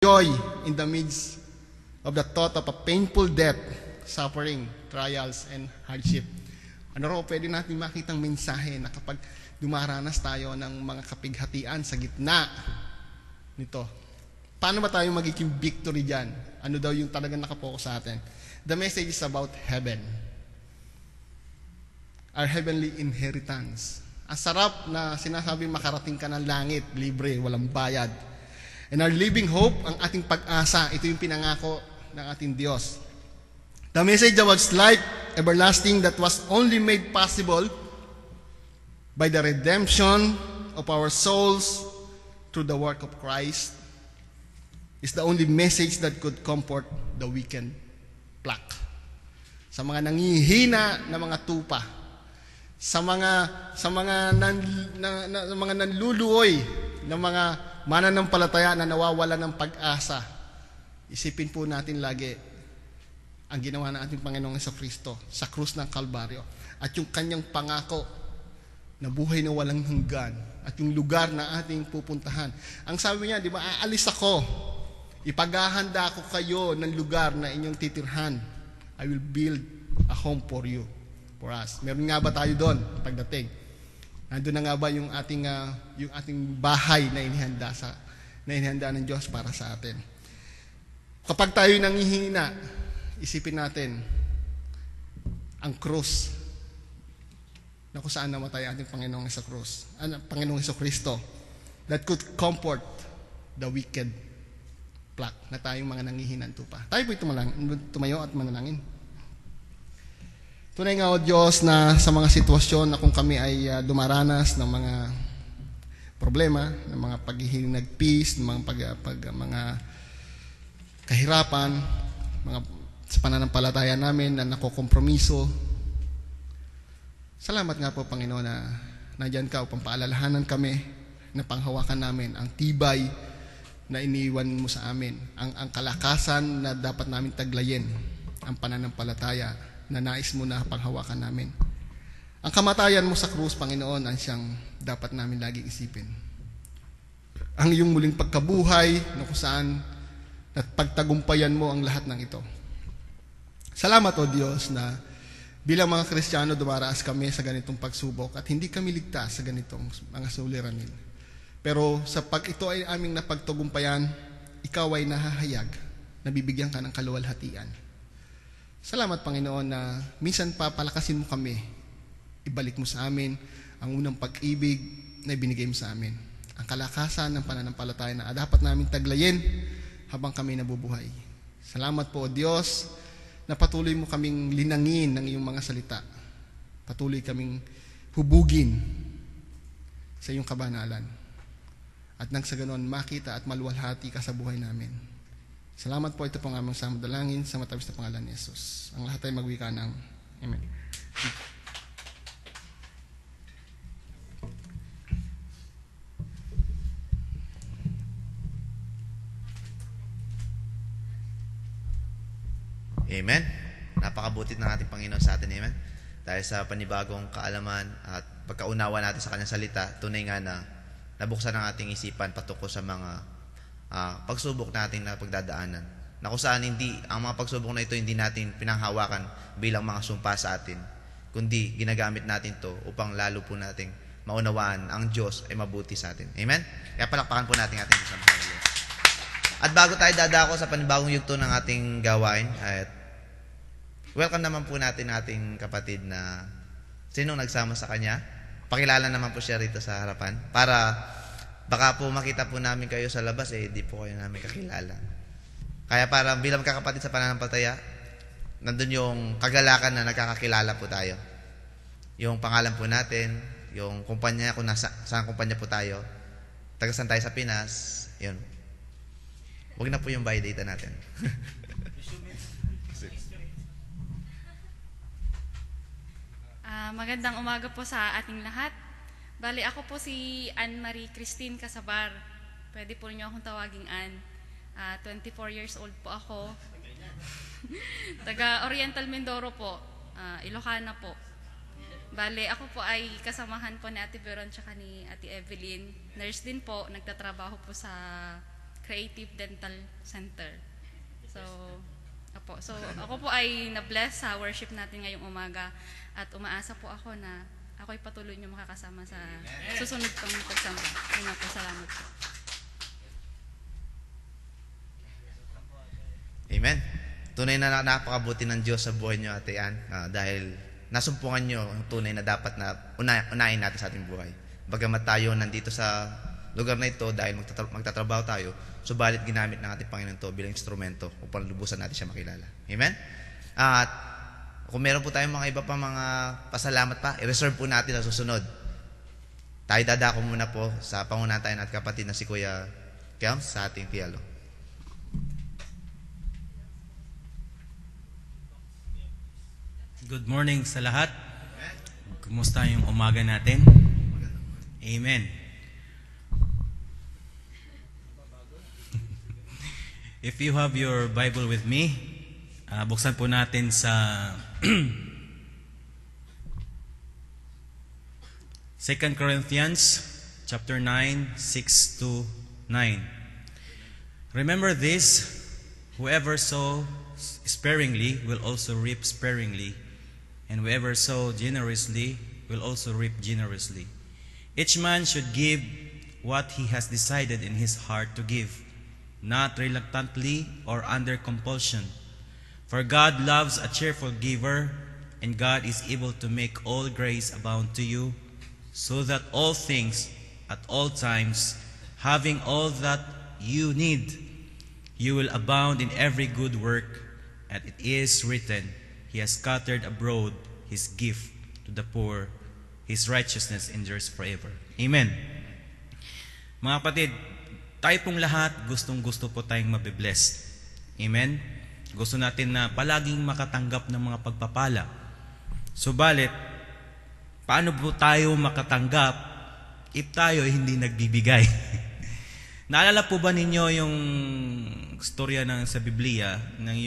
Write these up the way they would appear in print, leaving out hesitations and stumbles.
joy in the midst of the thought of a painful death, suffering, trials, and hardship. Ano raw pwede natin makitang mensahe na kapag dumaranas tayo ng mga kapighatian sa gitna nito, paano ba tayo magiging victory dyan? Ano daw yung talagang nakapokus sa atin? The message is about heaven. Our heavenly inheritance. Ang sarap na sinasabi makarating ka ng langit, libre, walang bayad. And our living hope, ang ating pag-asa, ito yung pinangako ng ating Diyos. The message about life everlasting that was only made possible by the redemption of our souls through the work of Christ is the only message that could comfort the weakened flock. Sa mga nangihina na mga tupa, sa mga nanluluoy na mga mananampalataya na nawawala ng pag-asa, isipin po natin lagi ang ginawa ng ating Panginoong Jesucristo sa krus ng Kalbaryo at yung kanyang pangako na buhay na walang hanggan at yung lugar na ating pupuntahan. Ang sabi niya, di ba, aalis ako, ipaghahanda ko kayo ng lugar na inyong titirhan. I will build a home for you, for us. Meron nga ba tayo doon pagdating? Nandun na nga ba yung ating bahay na inihanda ng Diyos para sa atin? Kapag tayo nanghihina, isipin natin ang krus na kung saan namatay ating Panginoong Panginoong Jesucristo that could comfort the wicked flock na tayong mga nanghihinang tupa. Tayo po'y tumayo at manalangin. Tunay nga, O Diyos, na sa mga sitwasyon na kung kami ay dumaranas ng mga problema, ng mga paghihinagpis, ng mga kahirapan, mga sa pananampalataya namin na nakokompromiso. Salamat nga po, Panginoon, na nandyan ka upang paalalahanan kami, na panghawakan namin ang tibay na iniwan mo sa amin, ang kalakasan na dapat namin taglayin, ang pananampalataya na nais mo na panghawakan namin. Ang kamatayan mo sa krus, Panginoon, ang siyang dapat namin laging isipin. Ang iyong muling pagkabuhay na kung saan at pagtagumpayan mo ang lahat ng ito. Salamat, O Diyos, na bilang mga Kristiyano dumaraas kami sa ganitong pagsubok at hindi kami ligtas sa ganitong mga suliranin. Pero sa pag ito ay aming napagtagumpayan, ikaw ay nahahayag na bibigyan ka ng kaluwalhatian. Salamat, Panginoon, na minsan pa palakasin mo kami, ibalik mo sa amin ang unang pag-ibig na ibinigay mo sa amin. Ang kalakasan ng pananampalataya na dapat namin taglayin habang kami nabubuhay. Salamat po, O Diyos, na patuloy mo kaming linangin ng iyong mga salita. Patuloy kaming hubugin sa iyong kabanalan. At nang sa ganon, makita at maluwalhati ka sa buhay namin. Salamat po, ito po ang aming samadalangin sa matabis na pangalan ni Jesus. Ang lahat ay magwika ng Amen. Amen. Napakabuti ng ating Panginoon sa atin. Amen. Dahil sa panibagong kaalaman at pagkaunawa natin sa kanyang salita, tunay nga na nabuksan ang ating isipan patungkol sa mga pagsubok natin na pagdadaanan. Na kung saan ang mga pagsubok na ito hindi natin pinanghawakan bilang mga sumpa sa atin, kundi ginagamit natin to upang lalo po nating maunawaan ang Diyos ay mabuti sa atin. Amen? Kaya palakpakan po natin ating Diyos. At bago tayo dadako sa panibagong yugto ng ating gawain, at welcome naman po natin ating kapatid na sinong nagsama sa kanya. Pakilala naman po siya rito sa harapan para baka po makita po namin kayo sa labas, di po kayo namin kakilala. Kaya para bilang kakapatid sa pananampalataya, nandun yung kagalakan na nagkakakilala po tayo. Yung pangalan po natin, yung kumpanya, kung saan kumpanya po tayo, tagasan tayo sa Pinas, yun. Huwag na po yung buy data natin. Magandang umaga po sa ating lahat. Bali, ako po si Anne-Marie Christine Casabar. Pwede po niyo akong tawaging Anne. 24 years old po ako. Taga Oriental Mindoro po. Ilocana po. Bali, ako po ay kasamahan po ni Ate Veron tsaka ni Ate Evelyn. Nurse din po, nagtatrabaho po sa Creative Dental Center. So, ako po ay na-bless sa worship natin ngayong umaga at umaasa po ako na ako'y patuloy niyo makakasama sa susunod pang pagsamba. Yun po, salamat po. Amen. Tunay na napakabuti ng Diyos sa buhay niyo, Ate Ann, dahil nasumpungan niyo ang tunay na dapat na unahin natin sa ating buhay. Bagamat tayo nandito sa lugar na ito dahil magtatrabaho tayo, subalit ginamit ng ating Panginoon ito bilang instrumento upang lubusan natin siya makilala. Amen? At kung meron po tayong mga iba pa mga pasalamat pa, i-reserve po natin sa susunod. Tayo dadako muna po sa pangunahan tayo natin kapatid na si Kuya Kelms sa ating Tialo. Good morning sa lahat. Kumusta yung umaga natin? Amen. If you have your Bible with me, buksan po natin sa 2 Corinthians chapter 9, 6 to 9. Remember this, whoever sows sparingly will also reap sparingly, and whoever sows generously will also reap generously. Each man should give what he has decided in his heart to give, not reluctantly or under compulsion. For God loves a cheerful giver, and God is able to make all grace abound to you, so that all things at all times, having all that you need, you will abound in every good work. And it is written, He has scattered abroad His gift to the poor. His righteousness endures forever. Amen. Mga kapatid, tayo pong lahat gustong-gusto po tayong mabiblessed. Amen. Gusto natin na palaging makatanggap ng mga pagpapala. Subalit, paano po tayo makatanggap if tayo hindi nagbibigay? Naalala po ba ninyo yung storya sa Biblia ng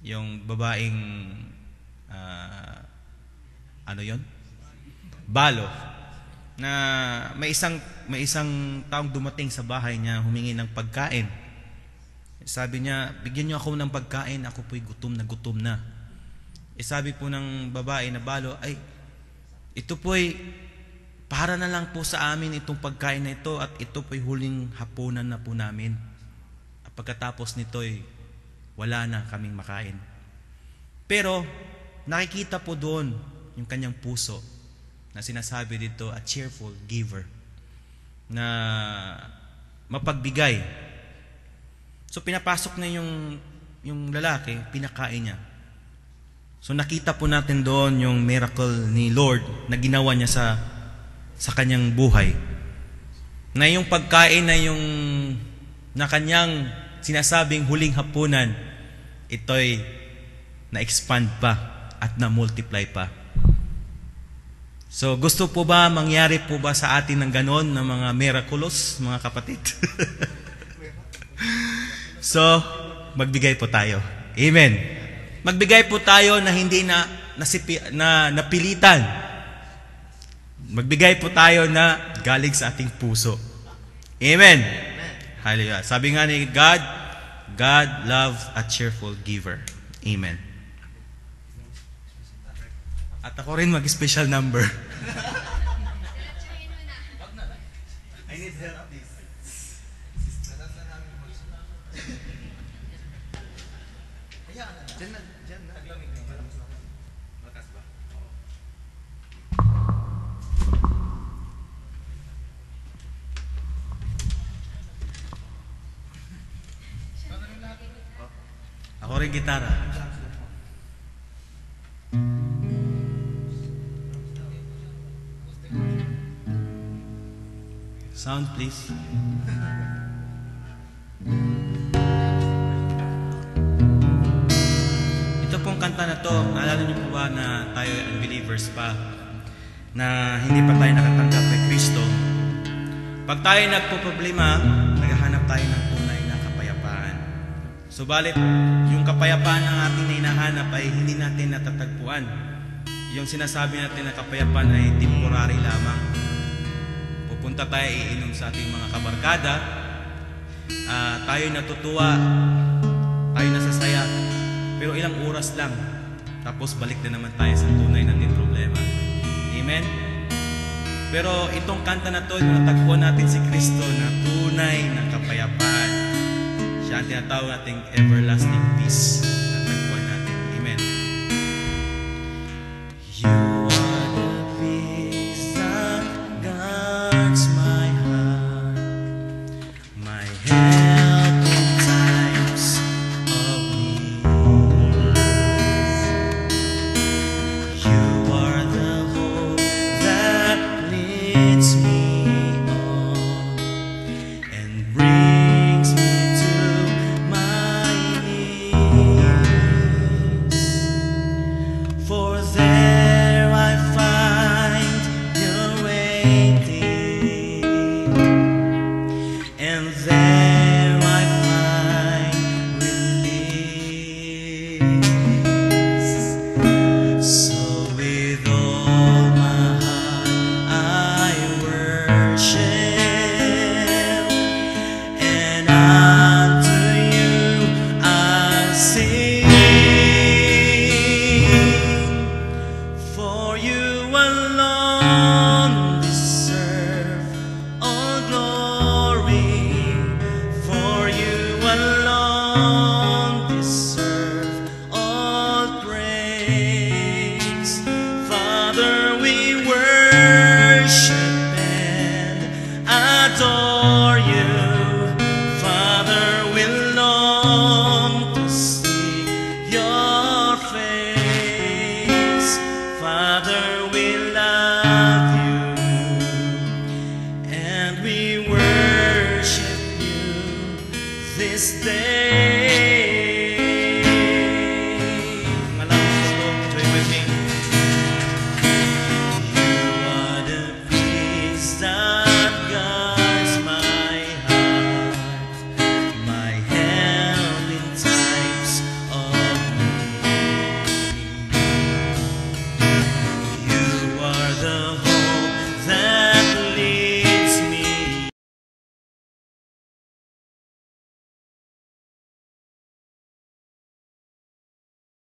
yung babaeng ano yon? Balo, na may isang taong dumating sa bahay niya humingi ng pagkain. Sabi niya, bigyan niyo ako ng pagkain, ako po'y gutom na. Sabi po ng babae na balo, ay ito po'y para na lang po sa amin itong pagkain na ito, at ito po'y huling hapunan na po namin. At pagkatapos nito'y wala na kaming makain. Pero nakikita po doon yung kanyang puso na sinasabi dito, a cheerful giver, na mapagbigay. So pinapasok na yung lalaki, pinakain niya. So nakita po natin doon yung miracle ni Lord na ginawa niya sa kanyang buhay. Na yung pagkain na kanyang sinasabing huling hapunan, ito'y na-expand pa at na-multiply pa. So gusto po ba, mangyari po ba sa atin ng ganon na mga miraculous, mga kapatid? So, magbigay po tayo. Amen. Magbigay po tayo na hindi na napilitan. Magbigay po tayo na galing sa ating puso. Amen. Hallelujah. Sabi nga ni God loves a cheerful giver. Amen. At ako rin mag-special number. I need help, please. Ako rin gitara. Sound, please. Ito pong kanta na to, naalala niyo po ba na tayo ay unbelievers pa, na hindi pa tayo nakatanggap kay Kristo? Pag tayo nagpo-problema, naghahanap tayo ng tunay na kapayapaan. Subalit, yung kapayapaan ng ating hinahanap ay hindi natin natatagpuan. Yung sinasabi natin na kapayapaan ay temporary lamang. Pupunta tayo, iinom sa ating mga kabarkada, tayo natutuwa, tayo nasasaya, pero ilang oras lang, tapos balik na naman tayo sa tunay nating problema. Amen? Pero itong kanta na to, natagpuan natin si Kristo na tunay na kapayapaan. Siya ang tinatawag nating everlasting peace. Natagpuan natin. Amen. You are the peace that guards my heart, my help in times of need. You are the hope that leads me on and brings me to my knees. For there I find you waiting, and there I find release. So with all my heart I worship, and unto you I sing. For you alone deserve all glory. For you alone deserve all praise. Father, we worship